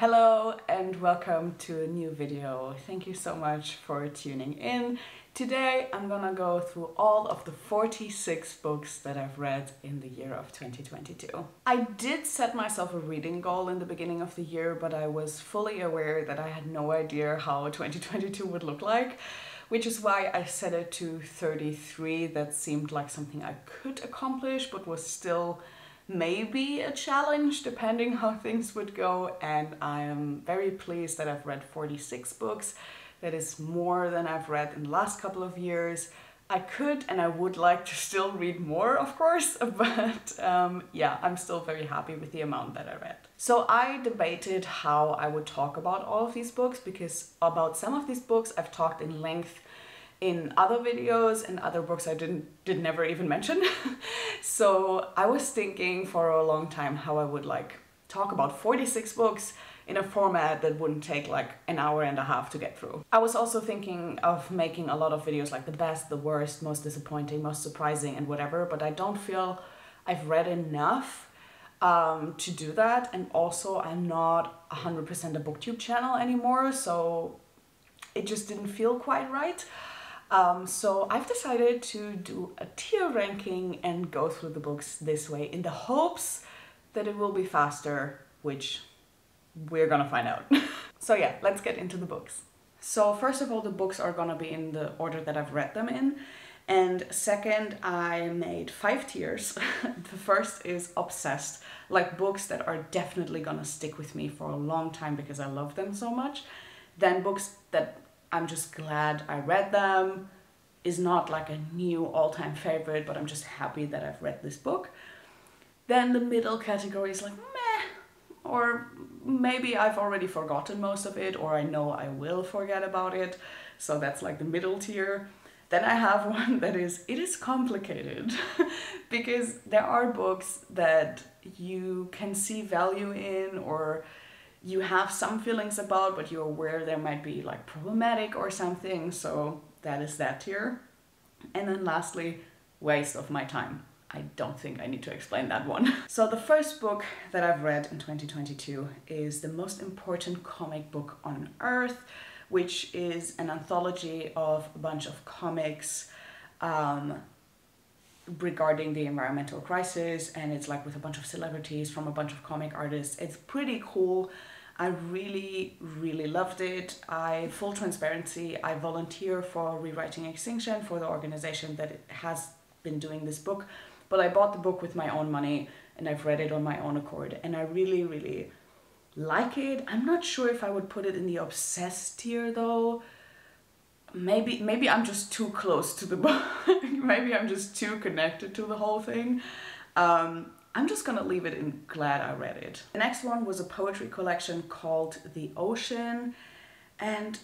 Hello and welcome to a new video. Thank you so much for tuning in. Today I'm gonna go through all of the 46 books that I've read in the year of 2022. I did set myself a reading goal in the beginning of the year, but I was fully aware that I had no idea how 2022 would look like, which is why I set it to 33. That seemed like something I could accomplish, but was still maybe a challenge depending how things would go, and I am very pleased that I've read 46 books. That is more than I've read in the last couple of years. I could and I would like to still read more, of course, but yeah, I'm still very happy with the amount that I read. So I debated how I would talk about all of these books, because about some of these books I've talked in length in other videos, and other books I did never even mention. So I was thinking for a long time how I would talk about 46 books in a format that wouldn't take like an hour and a half to get through. I was also thinking of making a lot of videos like the best, the worst, most disappointing, most surprising and whatever, but I don't feel I've read enough to do that. And also I'm not 100% a booktube channel anymore, so it just didn't feel quite right. So I've decided to do a tier ranking and go through the books this way in the hopes that it will be faster, which we're gonna find out. So yeah, let's get into the books. So first of all, the books are gonna be in the order that I've read them in. And second, I made 5 tiers. The first is obsessed, like books that are definitely gonna stick with me for a long time because I love them so much. Then books that I'm just glad I read them, is not like a new all-time favorite, but I'm just happy that I've read this book. Then the middle category is like meh, or maybe I've already forgotten most of it, or I know I will forget about it. So that's like the middle tier. Then I have one that is, it is complicated because there are books that you can see value in, or you have some feelings about, but you're aware there might be like problematic or something. So that is that tier. And then lastly, waste of my time. I don't think I need to explain that one. So the first book that I've read in 2022 is The Most Important Comic Book on Earth, which is an anthology of a bunch of comics regarding the environmental crisis, and it's like with a bunch of celebrities from a bunch of comic artists. It's pretty cool. I really loved it. Full transparency, I volunteer for Rewriting Extinction, for the organization that has been doing this book, but I bought the book with my own money and I've read it on my own accord, and I really like it. I'm not sure if I would put it in the obsessed tier though. Maybe I'm just too close to the book. Maybe I'm just too connected to the whole thing. I'm just gonna leave it in glad I read it. The next one was a poetry collection called The Ocean, and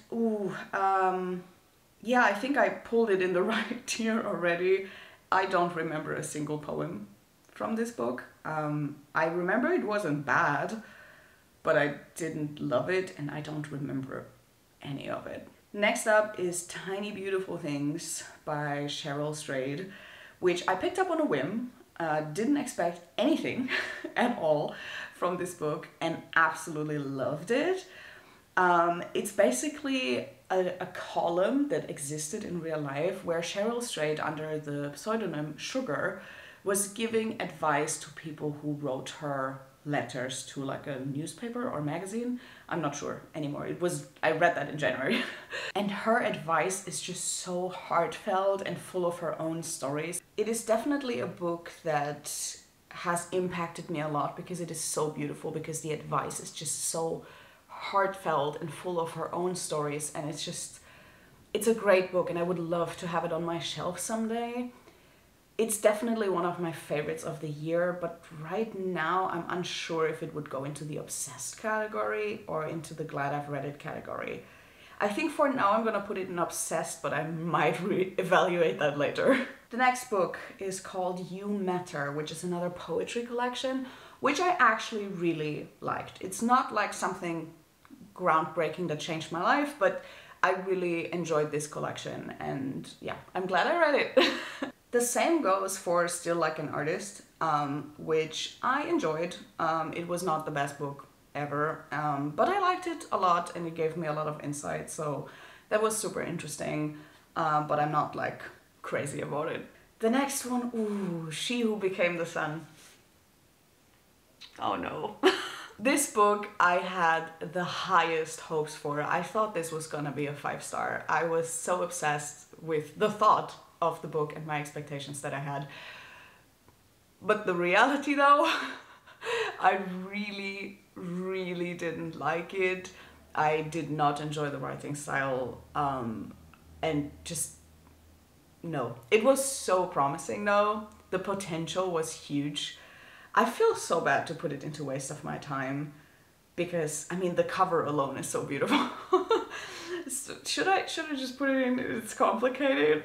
yeah, I think I pulled it in the right tier already. I don't remember a single poem from this book. I remember it wasn't bad, but I didn't love it, and I don't remember any of it. Next up is Tiny Beautiful Things by Cheryl Strayed, which I picked up on a whim. Didn't expect anything at all from this book and absolutely loved it. It's basically a column that existed in real life where Cheryl Strayed, under the pseudonym Sugar, was giving advice to people who wrote her letters to like a newspaper or magazine. I'm not sure anymore. I read that in January. And her advice is just so heartfelt and full of her own stories. It is definitely a book that has impacted me a lot because it is so beautiful, because the advice is just so heartfelt and full of her own stories, and it's a great book, and I would love to have it on my shelf someday. It's definitely one of my favorites of the year, but right now I'm unsure if it would go into the obsessed category or into the glad I've read it category. I think for now I'm gonna put it in obsessed, but I might reevaluate that later. The next book is called You Matter, which is another poetry collection, which I actually really liked. It's not like something groundbreaking that changed my life, but I really enjoyed this collection, and yeah, I'm glad I read it. The same goes for Still Like an Artist, which I enjoyed. It was not the best book ever, but I liked it a lot and it gave me a lot of insight, so that was super interesting, but I'm not like crazy about it. The next one, ooh, She Who Became the Sun. Oh no. This book I had the highest hopes for. I thought this was gonna be a 5-star. I was so obsessed with the thought of the book and my expectations that I had. But the reality though, I really didn't like it. I did not enjoy the writing style, and just, no. It was so promising though. The potential was huge. I feel so bad to put it into waste of my time because, I mean, the cover alone is so beautiful. So should I just put it in? It's complicated.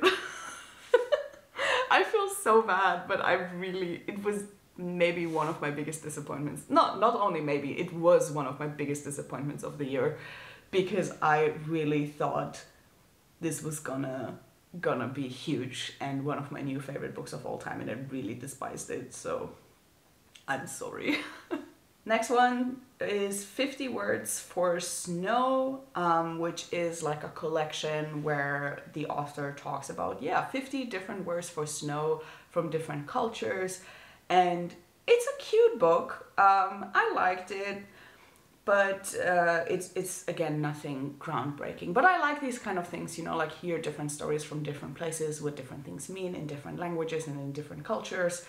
I feel so bad, but it was maybe one of my biggest disappointments. Not only maybe, it was one of my biggest disappointments of the year, because I really thought this was gonna be huge and one of my new favorite books of all time, and I really despised it, so I'm sorry. Next one is 50 Words for Snow, which is like a collection where the author talks about, 50 different words for snow from different cultures. And it's a cute book. I liked it, but it's again nothing groundbreaking. But I like these kind of things, you know, like hear different stories from different places, what different things mean in different languages and in different cultures.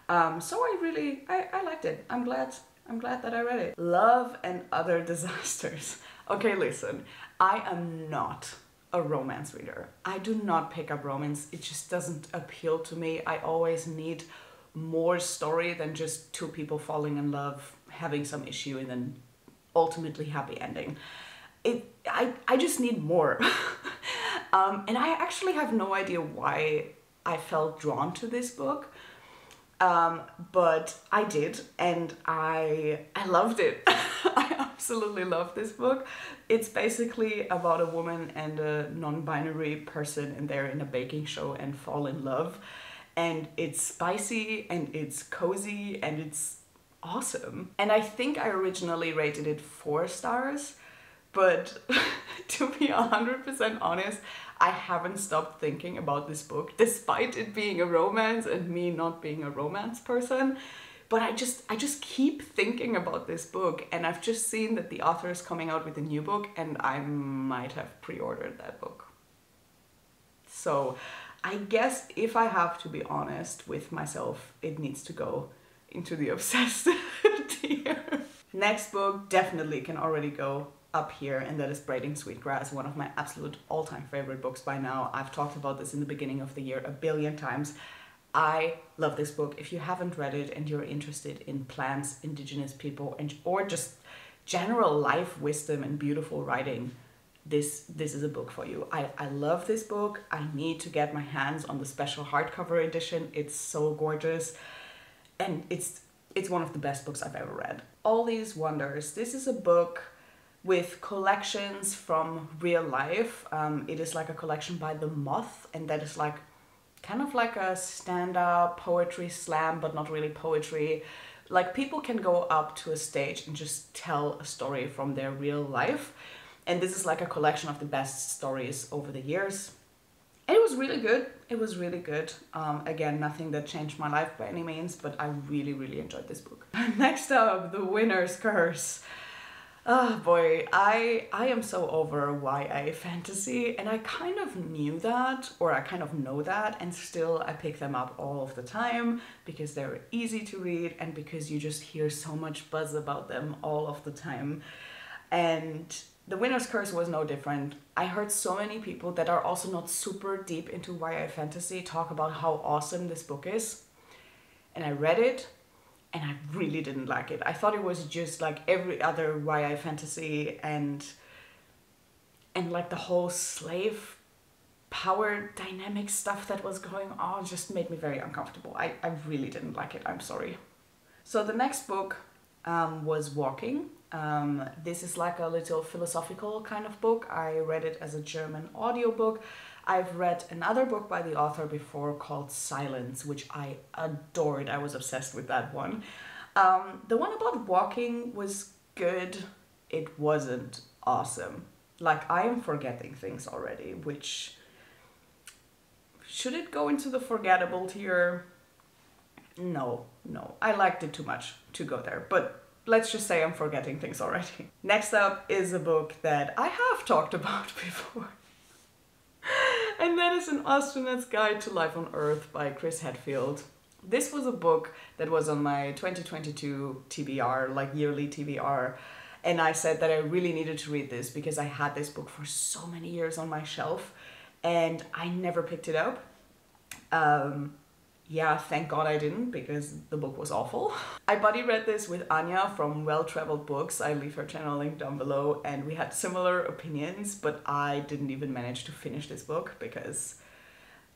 So I liked it. I'm glad that I read it. Love and Other Disasters. Okay, listen, I am not a romance reader. I do not pick up romance. It just doesn't appeal to me. I always need more story than just two people falling in love, having some issue, and then ultimately happy ending. I just need more. And I actually have no idea why I felt drawn to this book. But I did, and I loved it. I absolutely love this book. It's basically about a woman and a non-binary person, and they're in a baking show and fall in love. And it's spicy, and it's cozy, and it's awesome. And I think I originally rated it 4 stars, but to be 100% honest, I haven't stopped thinking about this book, despite it being a romance and me not being a romance person. But I just keep thinking about this book, and I've just seen that the author is coming out with a new book, and I might have pre-ordered that book. So I guess if I have to be honest with myself, it needs to go into the obsessed tier. Next book definitely can already go up here, and that is Braiding Sweetgrass, one of my absolute all-time favorite books by now. I've talked about this in the beginning of the year a billion times. I love this book. If you haven't read it and you're interested in plants, indigenous people, or just general life wisdom and beautiful writing, this is a book for you. I love this book. I need to get my hands on the special hardcover edition. It's so gorgeous, and it's one of the best books I've ever read. All These Wonders. This is a book with collections from real life. It is like a collection by The Moth, and that is like kind of like a stand-up poetry slam, but not really poetry. Like, people can go up to a stage and just tell a story from their real life. And this is like a collection of the best stories over the years. And it was really good. It was really good. Again, nothing that changed my life by any means, but I really enjoyed this book. Next up, The Winner's Curse. Oh boy, I am so over YA fantasy, and I kind of knew that, or I kind of know that, and still I pick them up all of the time because they're easy to read and because you just hear so much buzz about them all of the time. And The Winner's Curse was no different. I heard so many people that are also not super deep into YA fantasy talk about how awesome this book is. And I read it, and I really didn't like it. I thought it was just like every other YA fantasy, and like the whole slave power dynamic stuff that was going on just made me very uncomfortable. I really didn't like it, I'm sorry. So the next book was Walking. This is like a little philosophical kind of book. I read it as a German audiobook. I've read another book by the author before called Silence, which I adored. I was obsessed with that one. The one about walking was good. it wasn't awesome. Like, I am forgetting things already, which, should it go into the forgettable tier? No, I liked it too much to go there, but let's just say I'm forgetting things already. Next up is a book that I have talked about before. And that is An Astronaut's Guide to Life on Earth by Chris Hadfield. This was a book that was on my 2022 TBR, like yearly TBR. And I said that I really needed to read this because I had this book for so many years on my shelf and I never picked it up. Yeah, thank God I didn't, because the book was awful. I buddy read this with Anja from Well Traveled Books. I leave her channel link down below, and we had similar opinions, but I didn't even manage to finish this book because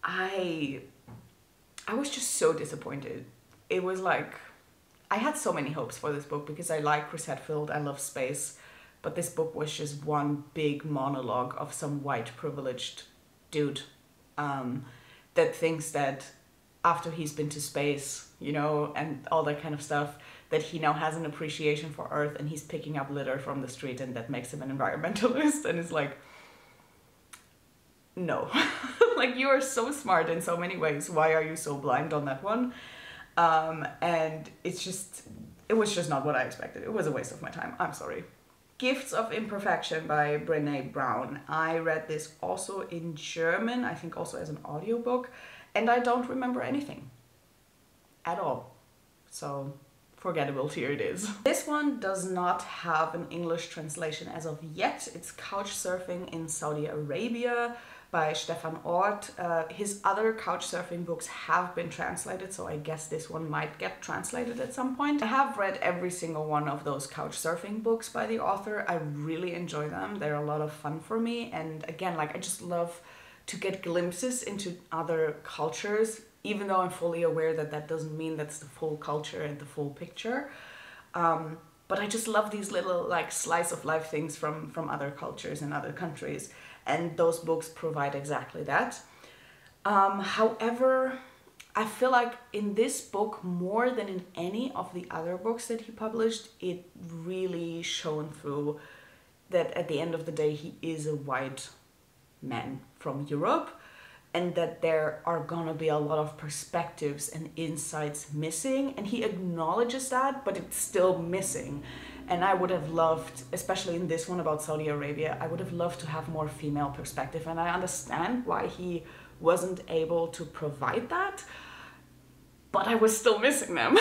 I was just so disappointed. It was like, I had so many hopes for this book because I like Chris Hadfield, I love space, but this book was just one big monologue of some white privileged dude that thinks that after he's been to space, you know, and all that kind of stuff, that he now has an appreciation for Earth and he's picking up litter from the street and that makes him an environmentalist. And it's like, no. Like, you are so smart in so many ways. Why are you so blind on that one? And it was just not what I expected. It was a waste of my time. I'm sorry. Gifts of Imperfection by Brené Brown. I read this also in German, I think also as an audiobook. And I don't remember anything at all. So forgettable tier it is. This one does not have an English translation as of yet. It's Couchsurfing in Saudi Arabia by Stefan Ort. His other couchsurfing books have been translated, so I guess this one might get translated at some point. I have read every single one of those couchsurfing books by the author. I really enjoy them. They're a lot of fun for me. And again, like, I just love to get glimpses into other cultures, even though I'm fully aware that that doesn't mean that's the full culture and the full picture. But I just love these little like slice of life things from other cultures and other countries. And those books provide exactly that. However, I feel like in this book, more than in any of the other books that he published, it really shone through that at the end of the day, he is a white man from Europe, and that there are gonna be a lot of perspectives and insights missing, and he acknowledges that, but it's still missing. And I would have loved, especially in this one about Saudi Arabia, I would have loved to have more female perspective, and I understand why he wasn't able to provide that, but I was still missing them.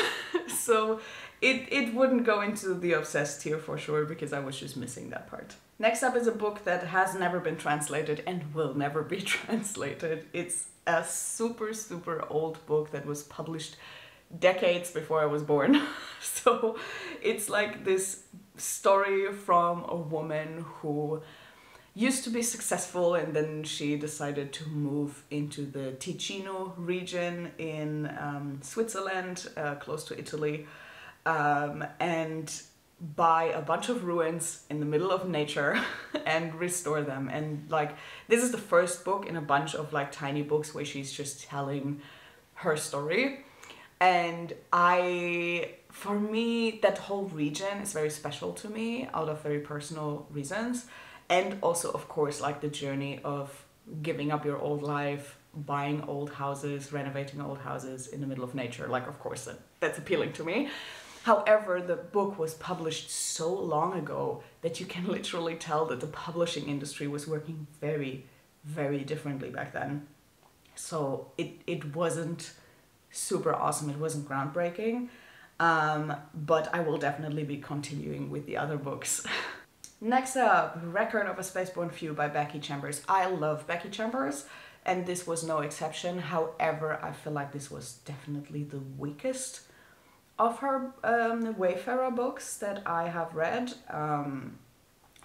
So it wouldn't go into the obsessed tier for sure, because I was just missing that part. Next up is a book that has never been translated and will never be translated. It's a super, super old book that was published decades before I was born. So it's like this story from a woman who used to be successful, and then she decided to move into the Ticino region in Switzerland, close to Italy, and buy a bunch of ruins in the middle of nature and restore them. And like, this is the first book in a bunch of like tiny books where she's just telling her story. And for me, that whole region is very special to me out of very personal reasons. And also, of course, like the journey of giving up your old life, buying old houses, renovating old houses in the middle of nature. Like, of course, that's appealing to me. However, the book was published so long ago that you can literally tell that the publishing industry was working very, very differently back then. So it wasn't super awesome, it wasn't groundbreaking, but I will definitely be continuing with the other books. Next up, Record of a Spaceborne Few by Becky Chambers. I love Becky Chambers, and this was no exception. However, I feel like this was definitely the weakest of her Wayfarer books that I have read.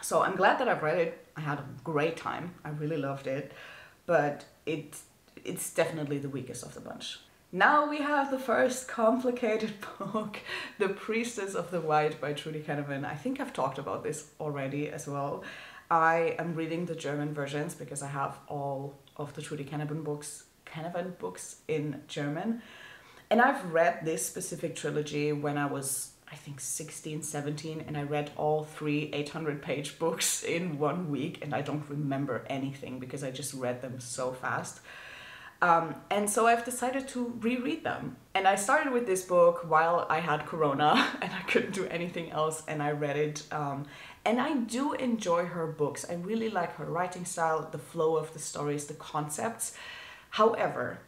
So I'm glad that I've read it. I had a great time. I really loved it, but it's definitely the weakest of the bunch. Now we have the first complicated book, The Priestess of the White by TRUDI CANAVAN. I think I've talked about this already as well. I am reading the German versions because I have all of the TRUDI CANAVAN books in German. And I've read this specific trilogy when I was, I think 16, 17, and I read all 3 800-page books in 1 week, and I don't remember anything because I just read them so fast. And so I've decided to reread them. And I started with this book while I had Corona and I couldn't do anything else, and I read it. And I do enjoy her books. I really like her writing style, the flow of the stories, the concepts. However,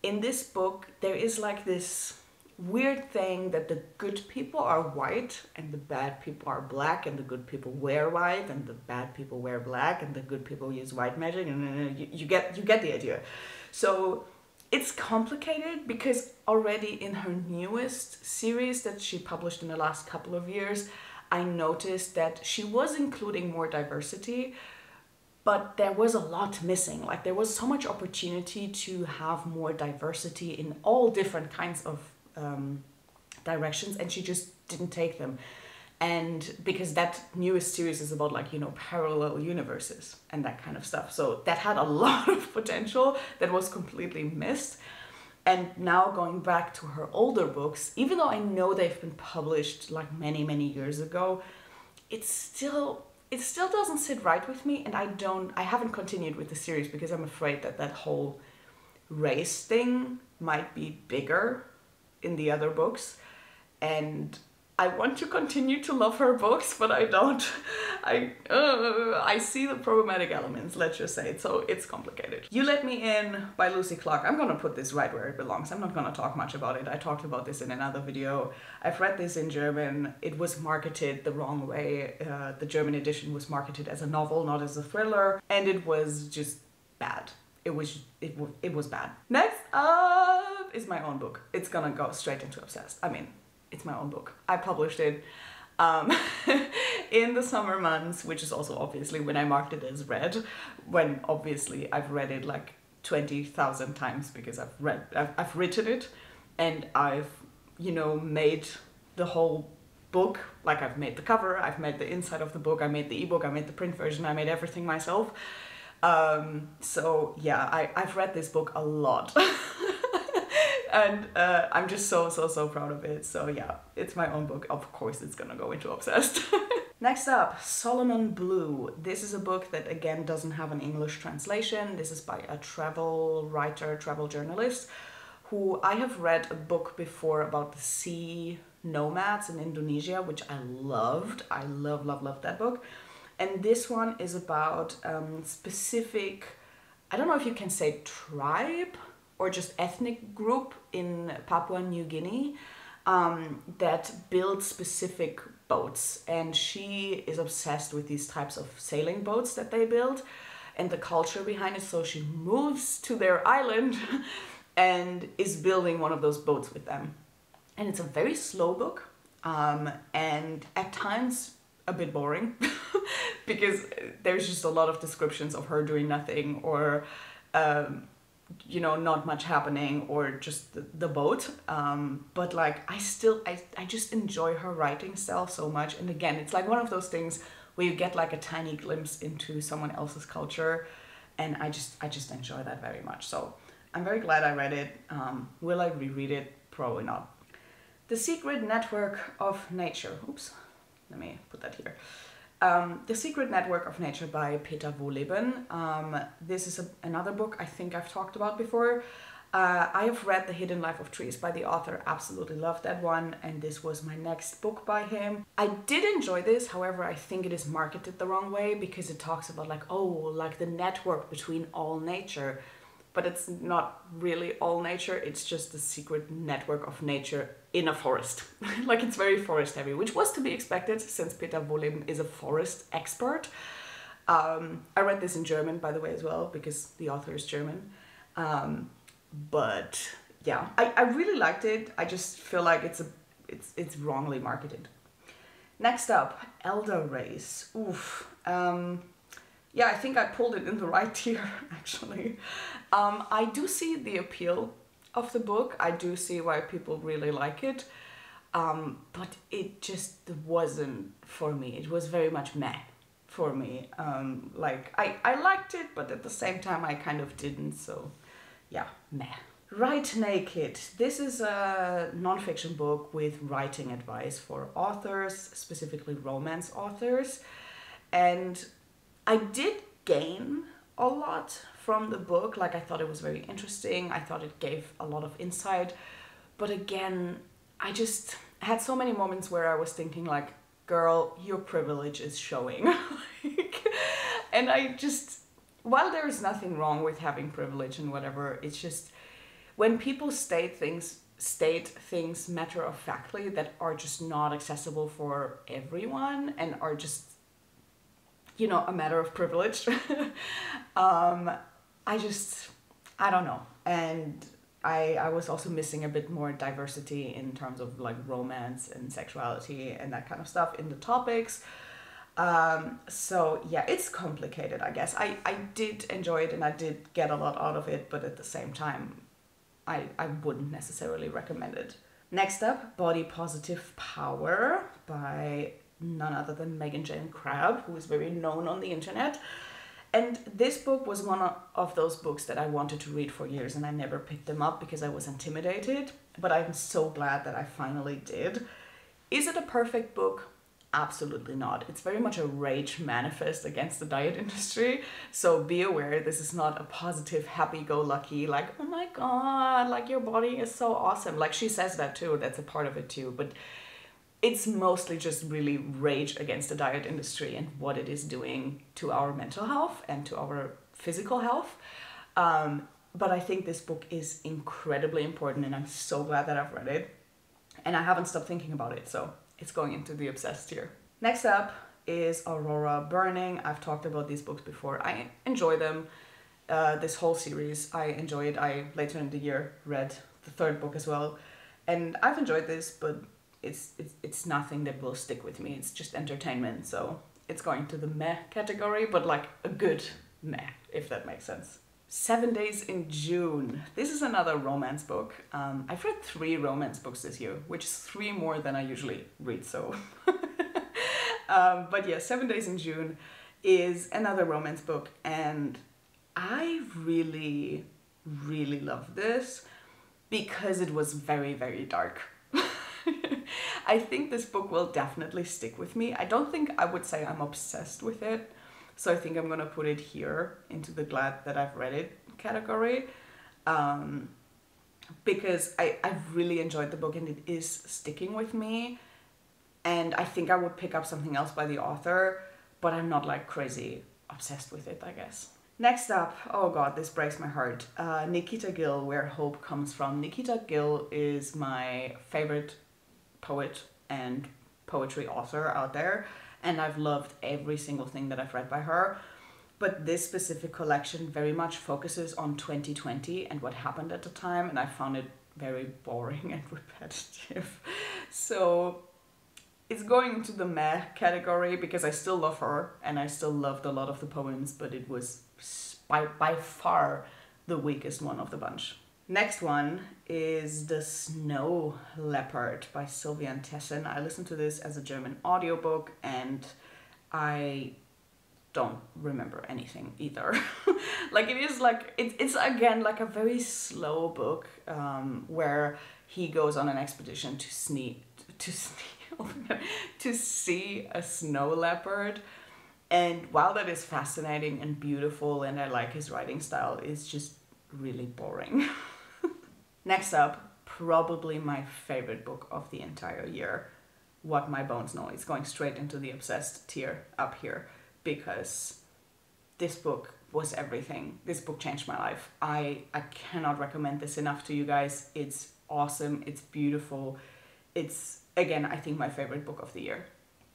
in this book, there is like this weird thing that the good people are white and the bad people are black, and the good people wear white and the bad people wear black, and the good people use white magic, and you get the idea. So it's complicated because already in her newest series that she published in the last couple of years, I noticed that she was including more diversity, but there was a lot missing. Like there was so much opportunity to have more diversity in all different kinds of directions, and she just didn't take them. And because that newest series is about like, you know, parallel universes and that kind of stuff. So that had a lot of potential that was completely missed. And now going back to her older books, even though I know they've been published like many, many years ago, it still doesn't sit right with me. And I haven't continued with the series because I'm afraid that that whole race thing might be bigger in the other books. And I want to continue to love her books, but I don't. I see the problematic elements, let's just say. So it's complicated. You Let Me In by Lucy Clark. I'm gonna put this right where it belongs. I'm not gonna talk much about it. I talked about this in another video. I've read this in German. It was marketed the wrong way. The German edition was marketed as a novel, not as a thriller, and it was just bad. It was bad. Next up is my own book. It's gonna go straight into Obsessed. I mean, it's my own book. I published it in the summer months, which is also obviously when I marked it as read, when obviously I've read it like 20,000 times because I've written it, and I've, you know, made the whole book. Like I've made the cover, I've made the inside of the book, I made the ebook, I made the print version, I made everything myself. So yeah, I've read this book a lot. And I'm just so proud of it. So yeah, it's my own book. Of course it's gonna go into Obsessed. Next up, Solomon Blue. This is a book that again doesn't have an English translation. This is by a travel writer, travel journalist, who I have read a book before about the sea nomads in Indonesia, which I loved. I love that book. And this one is about specific, I don't know if you can say tribe, or just ethnic group in Papua New Guinea that builds specific boats. And she is obsessed with these types of sailing boats that they build and the culture behind it. So she moves to their island and is building one of those boats with them. And it's a very slow book, and at times a bit boring because there's just a lot of descriptions of her doing nothing, or you know, not much happening, or just the boat. But like I just enjoy her writing style so much. And again, it's like one of those things where you get like a tiny glimpse into someone else's culture, and I just enjoy that very much. So I'm very glad I read it. Will I reread it? Probably not. The Secret Network of Nature. Oops, let me put that here. The Secret Network of Nature by Peter Wohlleben. This is another book I think I've talked about before. I have read The Hidden Life of Trees by the author, absolutely loved that one, and this was my next book by him. I did enjoy this, however, I think it is marketed the wrong way because it talks about like, oh, like the network between all nature. But it's not really all nature, it's just the secret network of nature in a forest. Like it's very forest heavy, which was to be expected since Peter Wohlleben is a forest expert. I read this in German, by the way, as well, because the author is German. But yeah, I really liked it. I just feel like it's wrongly marketed. Next up, Elder Race. Oof. Yeah, I think I pulled it in the right tier, actually. I do see the appeal of the book. I do see why people really like it. But it just wasn't for me. It was very much meh for me. Like, I liked it, but at the same time, I kind of didn't. So, yeah, meh. Write Naked. This is a non-fiction book with writing advice for authors, specifically romance authors. And I did gain a lot from the book. Like, I thought it was very interesting. I thought it gave a lot of insight. But again, I just had so many moments where I was thinking like, girl, your privilege is showing. And I just, while there is nothing wrong with having privilege and whatever, it's just when people state things matter-of-factly that are just not accessible for everyone and are just, you know, a matter of privilege. I don't know. And I was also missing a bit more diversity in terms of like romance and sexuality and that kind of stuff in the topics. So yeah, it's complicated, I guess. I did enjoy it and I did get a lot out of it, but at the same time, I wouldn't necessarily recommend it. Next up, Body Positive Power by none other than Megan Jane Crabbe, who is very known on the internet. And this book was one of those books that I wanted to read for years and I never picked them up because I was intimidated, but I'm so glad that I finally did. Is it a perfect book? Absolutely not. It's very much a rage manifest against the diet industry. So be aware, this is not a positive, happy-go-lucky, like, oh my God, like your body is so awesome. Like she says that too, that's a part of it too. But it's mostly just really rage against the diet industry and what it is doing to our mental health and to our physical health. But I think this book is incredibly important and I'm so glad that I've read it. And I haven't stopped thinking about it, so it's going into the obsessed tier. Next up is Aurora Burning. I've talked about these books before. I enjoy them. This whole series, I enjoy it. I later in the year read the third book as well. And I've enjoyed this, but it's nothing that will stick with me. It's just entertainment, so it's going to the meh category, but like a good meh, if that makes sense. 7 Days in June. This is another romance book. I've read 3 romance books this year, which is 3 more than I usually read, so. But yeah, 7 Days in June is another romance book, and I really, really love this because it was very, very dark. I think this book will definitely stick with me. I don't think I would say I'm obsessed with it. So I think I'm gonna put it here into the glad that I've read it category. Because I've really enjoyed the book and it is sticking with me. And I think I would pick up something else by the author, but I'm not like crazy obsessed with it, I guess. Next up, oh God, this breaks my heart. Nikita Gill, Where Hope Comes From. Nikita Gill is my favorite poet and poetry author out there. And I've loved every single thing that I've read by her. But this specific collection very much focuses on 2020 and what happened at the time. And I found it very boring and repetitive. So it's going into the meh category because I still love her and I still loved a lot of the poems, but it was by far the weakest one of the bunch. Next one is The Snow Leopard by Sylvian Tessin. I listened to this as a German audiobook and I don't remember anything either. Like it is like, it's again like a very slow book where he goes on an expedition to see a snow leopard. And while that is fascinating and beautiful and I like his writing style, it's just really boring. Next up, probably my favorite book of the entire year, What My Bones Know. It's going straight into the obsessed tier up here because this book was everything. This book changed my life. I cannot recommend this enough to you guys. It's awesome. It's beautiful. It's, again, I think my favorite book of the year.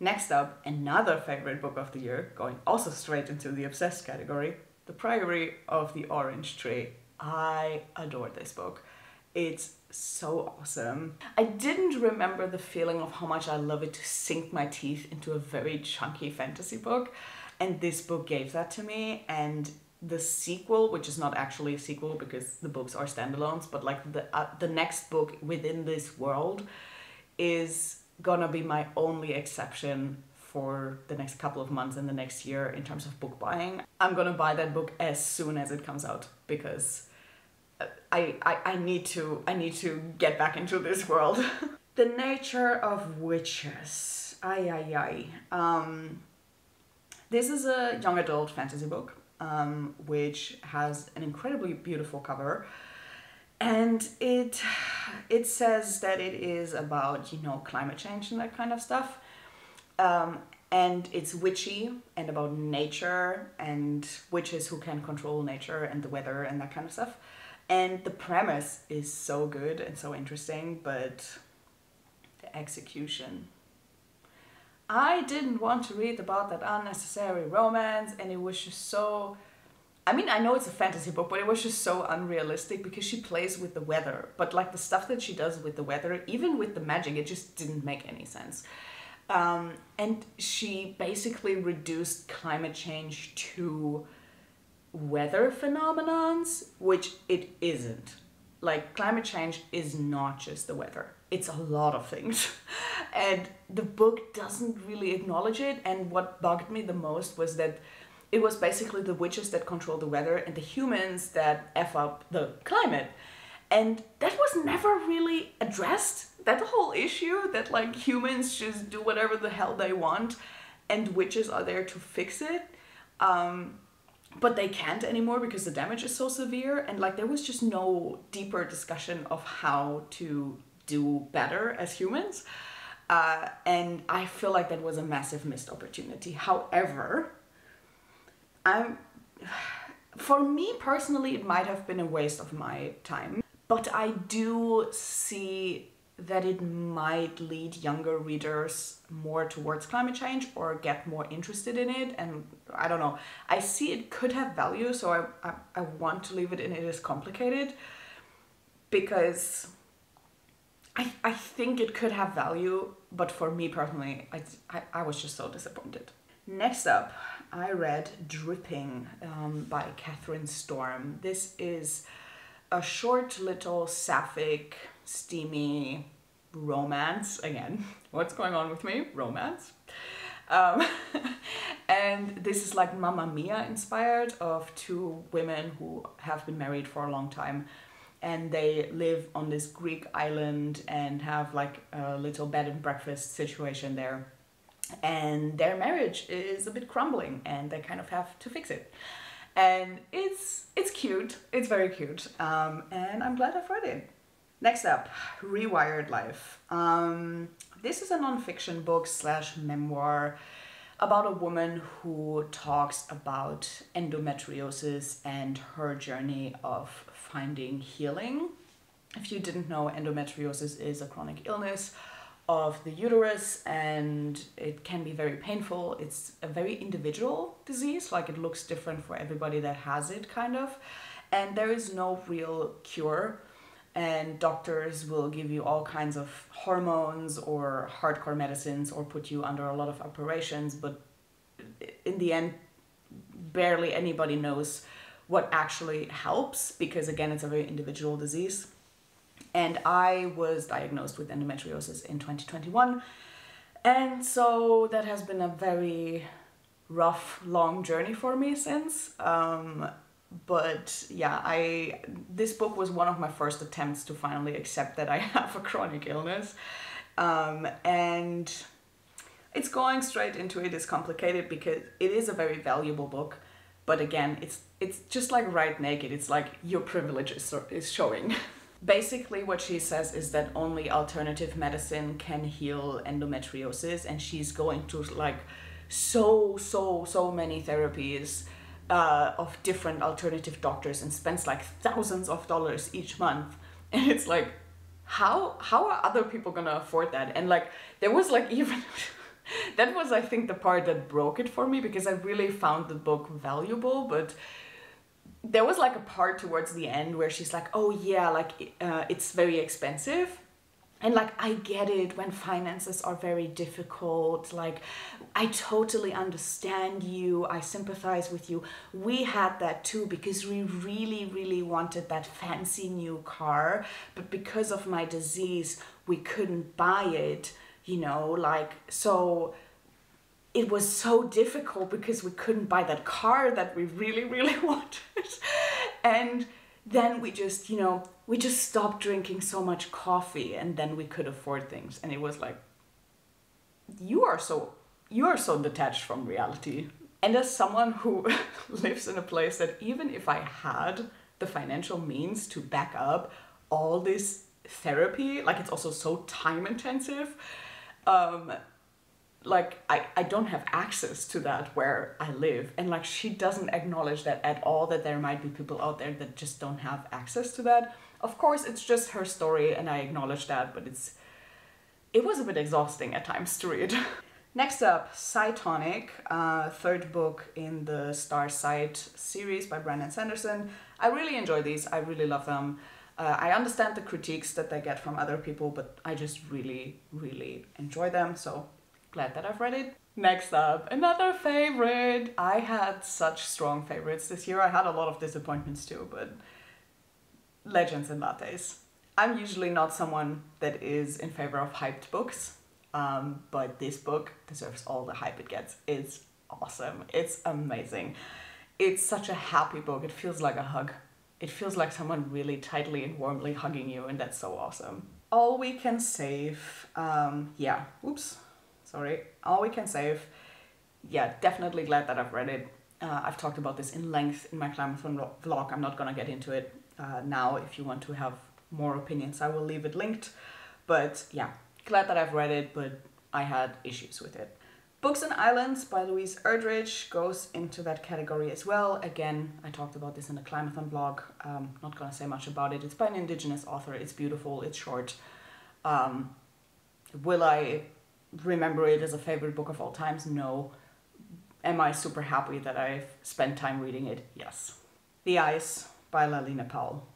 Next up, another favorite book of the year, going also straight into the obsessed category, The Priory of the Orange Tree. I adore this book. It's so awesome. I didn't remember the feeling of how much I love it to sink my teeth into a very chunky fantasy book, and this book gave that to me. And the sequel, which is not actually a sequel because the books are standalones, but like the next book within this world is gonna be my only exception for the next couple of months and the next year in terms of book buying. I'm gonna buy that book as soon as it comes out because I need to get back into this world. The Nature of Witches. This is a young adult fantasy book, which has an incredibly beautiful cover. And it says that it is about, you know, climate change and that kind of stuff. And it's witchy and about nature and witches who can control nature and the weather and that kind of stuff. And the premise is so good and so interesting, but the execution. I didn't want to read about that unnecessary romance, and it was just so... I mean, I know it's a fantasy book, but it was just so unrealistic because she plays with the weather. But like the stuff that she does with the weather, even with the magic, it just didn't make any sense. And she basically reduced climate change to weather phenomenons, which it isn't. Like, climate change is not just the weather. It's a lot of things. And the book doesn't really acknowledge it. And what bugged me the most was that it was basically the witches that control the weather and the humans that F up the climate. And that was never really addressed. That whole issue that like humans just do whatever the hell they want and witches are there to fix it. But they can't anymore because the damage is so severe. And like there was just no deeper discussion of how to do better as humans. And I feel like that was a massive missed opportunity. However, for me personally, it might have been a waste of my time, but I do see that it might lead younger readers more towards climate change or get more interested in it. And I don't know, I see it could have value, so I want to leave it in. It is complicated because I think it could have value, but for me personally, I was just so disappointed. Next up, I read Dripping by Catherine Storm. This is a short little sapphic, steamy romance. Again, what's going on with me? Romance. And this is like Mamma Mia inspired, of two women who have been married for a long time. And they live on this Greek island and have like a little bed and breakfast situation there. And their marriage is a bit crumbling and they kind of have to fix it. And it's cute, it's very cute, and I'm glad I've read it. Next up, Rewired Life. This is a non-fiction book / memoir about a woman who talks about endometriosis and her journey of finding healing. If you didn't know, endometriosis is a chronic illness of the uterus and it can be very painful. It's a very individual disease, like it looks different for everybody that has it, kind of. And there is no real cure, and doctors will give you all kinds of hormones or hardcore medicines or put you under a lot of operations, but in the end barely anybody knows what actually helps, because again, it's a very individual disease. And I was diagnosed with endometriosis in 2021. And so that has been a very rough, long journey for me since. But yeah, this book was one of my first attempts to finally accept that I have a chronic illness. And it's going straight into it is complicated because it is a very valuable book. But again, it's just like Right Naked. It's like your privilege is showing. Basically what she says is that only alternative medicine can heal endometriosis, and she's going to like so many therapies of different alternative doctors and spends like thousands of dollars each month. And it's like, how are other people gonna afford that? And like there was like even that was, I think, the part that broke it for me, because I really found the book valuable, but there was like a part towards the end where she's like, oh yeah, like it's very expensive. And like, I get it when finances are very difficult. Like, I totally understand you. I sympathize with you. We had that too, because we really wanted that fancy new car. But because of my disease, we couldn't buy it, you know, like, so it was so difficult because we couldn't buy that car that we really wanted. And then we just, you know, we just stopped drinking so much coffee, and then we could afford things. And it was like, you are so detached from reality. And as someone who lives in a place that even if I had the financial means to back up all this therapy, like it's also so time intensive, like I don't have access to that where I live. And like she doesn't acknowledge that at all, that there might be people out there that just don't have access to that. Of course, it's just her story and I acknowledge that, but it was a bit exhausting at times to read. Next up, Cytonic, third book in the Star Sight series by Brandon Sanderson. I really enjoy these. I really love them. I understand the critiques that they get from other people, but I just really, really enjoy them. So glad that I've read it. Next up, another favorite. I had such strong favorites this year. I had a lot of disappointments too, but Legends and Lattes. I'm usually not someone that is in favor of hyped books. But this book deserves all the hype it gets. It's awesome. It's amazing. It's such a happy book. It feels like a hug. It feels like someone really tightly and warmly hugging you, and that's so awesome. All We Can Save. Yeah, oops, sorry. All We Can Save. Yeah, definitely glad that I've read it. I've talked about this in length in my CANAVAN vlog. I'm not gonna get into it now. If you want to have more opinions, I will leave it linked. But yeah, glad that I've read it, but I had issues with it. Books and Islands by Louise Erdrich goes into that category as well. Again, I talked about this in the CANAVAN blog. Not gonna say much about it. It's by an Indigenous author. It's beautiful. It's short. Will I remember it as a favorite book of all times? No. Am I super happy that I've spent time reading it? Yes. The Ice by Lalina Powell.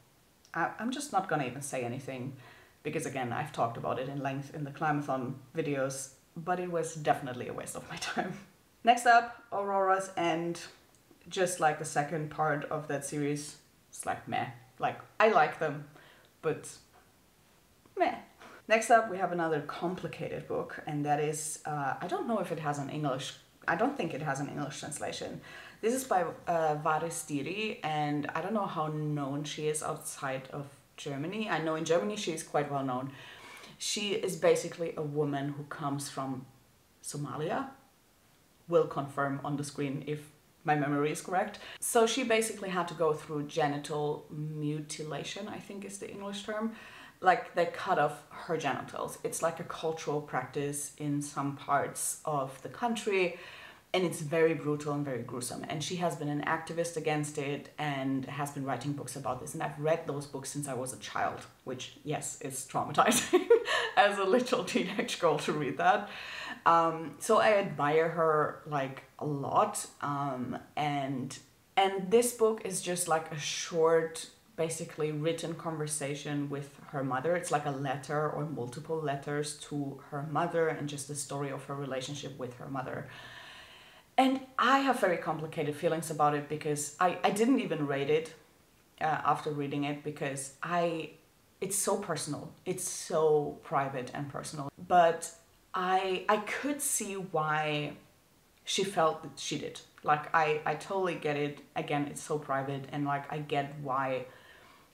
I'm just not gonna even say anything, because again, I've talked about it in length in the CANAVAN videos, but it was definitely a waste of my time. Next up, Aurora's End. Just like the second part of that series, it's like meh. Like, I like them, but meh. Next up, we have another complicated book, and that is, I don't know if it has an English, I don't think it has an English translation. This is by Varis Diri, and I don't know how known she is outside of Germany. I know in Germany she is quite well known. She is basically a woman who comes from Somalia. Will confirm on the screen if my memory is correct. So she basically had to go through genital mutilation, I think is the English term. Like they cut off her genitals. It's like a cultural practice in some parts of the country. And it's very brutal and very gruesome. And she has been an activist against it and has been writing books about this. And I've read those books since I was a child, which, yes, is traumatizing as a little teenage girl to read that. So I admire her like a lot. And this book is just like a short, basically written conversation with her mother. It's like a letter or multiple letters to her mother and just the story of her relationship with her mother. And I have very complicated feelings about it because I didn't even rate it after reading it because it's so personal. It's so private and personal. But I could see why she felt that she did. Like, I totally get it. Again, it's so private, and like I get why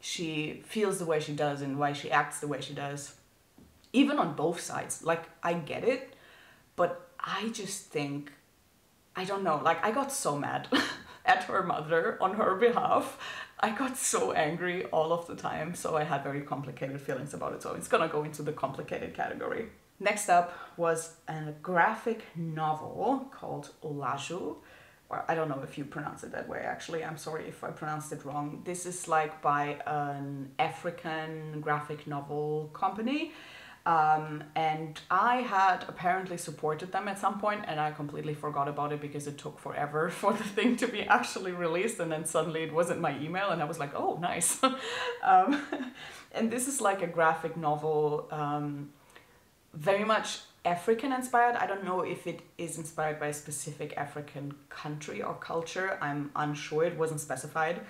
she feels the way she does and why she acts the way she does. Even on both sides. Like, I get it, but I just think, I don't know, like I got so mad at her mother on her behalf. I got so angry all of the time, so I had very complicated feelings about it. So it's gonna go into the complicated category. Next up was a graphic novel called Olaju. Or I don't know if you pronounce it that way, actually. I'm sorry if I pronounced it wrong. This is like by an African graphic novel company. And I had apparently supported them at some point, and I completely forgot about it because it took forever for the thing to be actually released, and then suddenly it wasn't my email, and I was like, oh, nice. And this is like a graphic novel, very much African inspired. I don't know if it is inspired by a specific African country or culture. I'm unsure, it wasn't specified.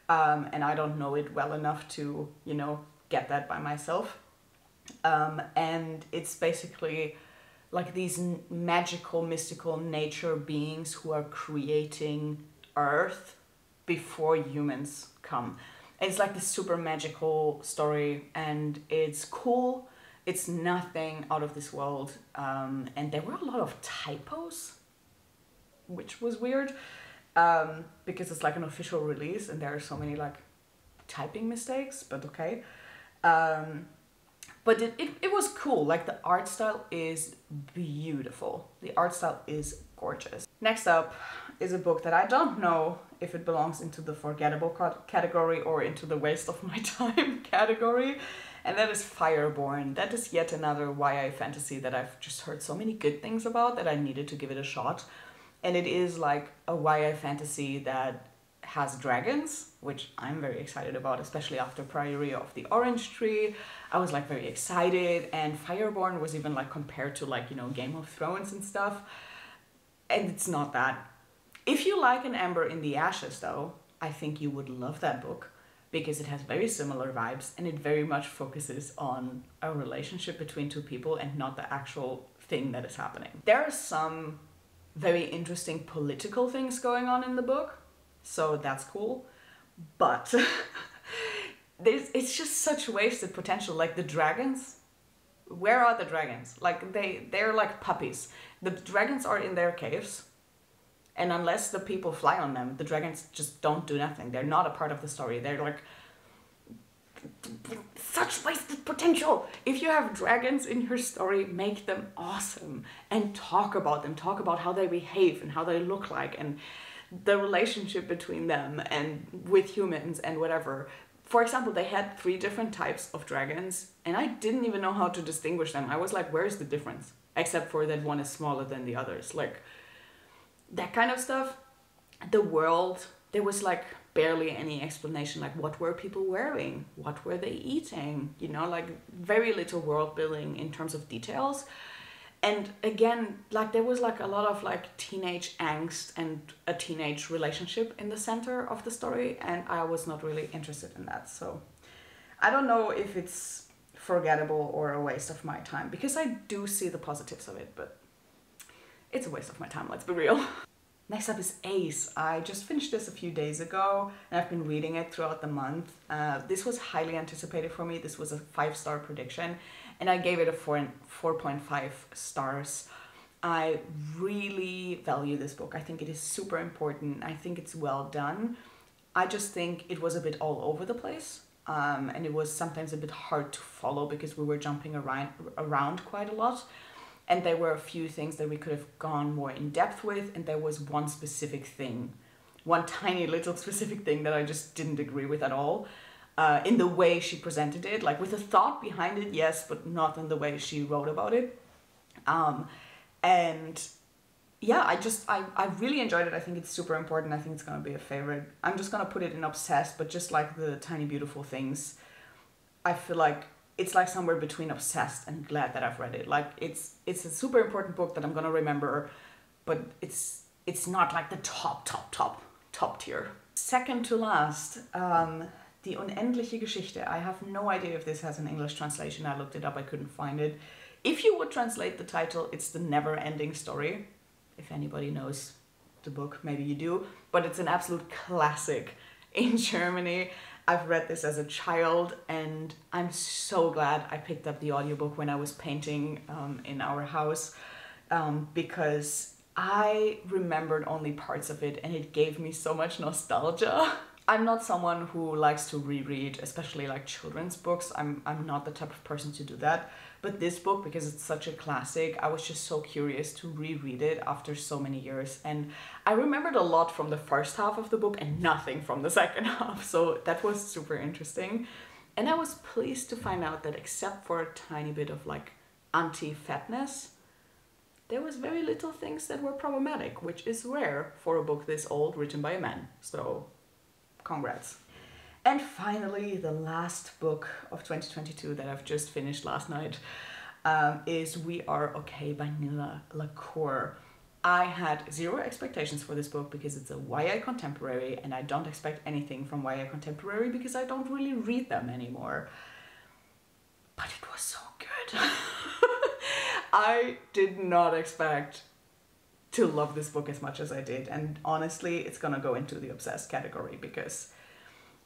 And I don't know it well enough to, you know, get that by myself. And it's basically like these magical, mystical nature beings who are creating Earth before humans come. It's like this super magical story, and it's cool. It's nothing out of this world. And there were a lot of typos, which was weird, because it's like an official release and there are so many like typing mistakes, but okay. But it was cool. Like, the art style is beautiful. The art style is gorgeous. Next up is a book that I don't know if it belongs into the forgettable category or into the waste of my time category. And that is Fireborn. That is yet another YA fantasy that I've just heard so many good things about that I needed to give it a shot. And it is like a YA fantasy that has dragons, which I'm very excited about, especially after Priory of the Orange Tree. I was like very excited, and Fireborn was even like compared to like, you know, Game of Thrones and stuff. And it's not that. If you like An Ember in the Ashes though, I think you would love that book, because it has very similar vibes and it very much focuses on a relationship between two people and not the actual thing that is happening. There are some very interesting political things going on in the book, so that's cool, but it's just such wasted potential. Like, the dragons, where are the dragons? Like, they're like puppies. The dragons are in their caves, and unless the people fly on them, the dragons just don't do nothing. They're not a part of the story. They're like such wasted potential. If you have dragons in your story, make them awesome and talk about them. Talk about how they behave and how they look like and the relationship between them and with humans and whatever. For example, they had 3 different types of dragons and I didn't even know how to distinguish them. I was like, where's the difference? Except for that one is smaller than the others. Like, that kind of stuff. The world, there was like barely any explanation, like what were people wearing, what were they eating, you know, like very little world building in terms of details. And again, like, there was like a lot of like teenage angst and a teenage relationship in the center of the story, and I was not really interested in that. So I don't know if it's forgettable or a waste of my time, because I do see the positives of it, but it's a waste of my time, let's be real. Next up is Ace. I just finished this a few days ago and I've been reading it throughout the month. This was highly anticipated for me. This was a 5-star prediction and I gave it a 4.5 stars. I really value this book. I think it is super important. I think it's well done. I just think it was a bit all over the place. And it was sometimes a bit hard to follow because we were jumping around quite a lot. And there were a few things that we could have gone more in depth with, and there was one specific thing, one tiny little specific thing that I just didn't agree with at all, in the way she presented it, like with a thought behind it, yes, but not in the way she wrote about it. And yeah, I really enjoyed it. I think it's super important. I think it's gonna be a favorite. I'm just gonna put it in obsessed, but just like the tiny beautiful things, I feel like it's like somewhere between obsessed and glad that I've read it. Like, it's a super important book that I'm gonna remember, but it's not like the top tier. Second to last, Die unendliche Geschichte. I have no idea if this has an English translation. I looked it up, I couldn't find it. If you would translate the title, it's The Never-Ending Story. If anybody knows the book, maybe you do, but it's an absolute classic in Germany. I've read this as a child and I'm so glad I picked up the audiobook when I was painting in our house, because I remembered only parts of it and it gave me so much nostalgia. I'm not someone who likes to reread, especially like children's books. I'm not the type of person to do that. But this book, because it's such a classic, I was just so curious to reread it after so many years. And I remembered a lot from the first half of the book and nothing from the second half. So that was super interesting. And I was pleased to find out that except for a tiny bit of like anti-fatness, there was very little things that were problematic, which is rare for a book this old written by a man. So congrats. And finally, the last book of 2022 that I've just finished last night is We Are Okay by Nila LaCour. I had zero expectations for this book because it's a YA contemporary and I don't expect anything from YA contemporary because I don't really read them anymore. But it was so good. I did not expect to love this book as much as I did, and honestly, it's gonna go into the obsessed category because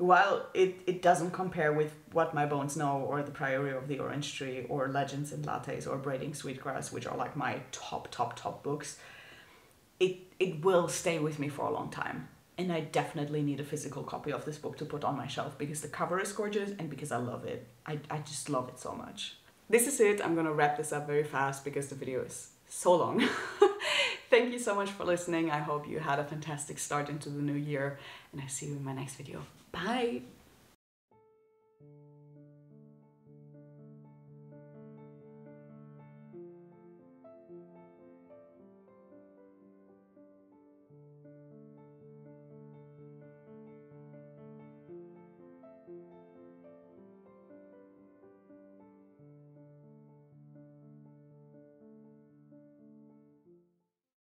while it doesn't compare with What My Bones Know or The Priory of the Orange Tree or Legends in Lattes or Braiding Sweetgrass, which are like my top books, it will stay with me for a long time. And I definitely need a physical copy of this book to put on my shelf because the cover is gorgeous and because I love it. I just love it so much. This is it. I'm gonna wrap this up very fast because the video is so long. Thank you so much for listening. I hope you had a fantastic start into the new year, and I see you in my next video. Bye!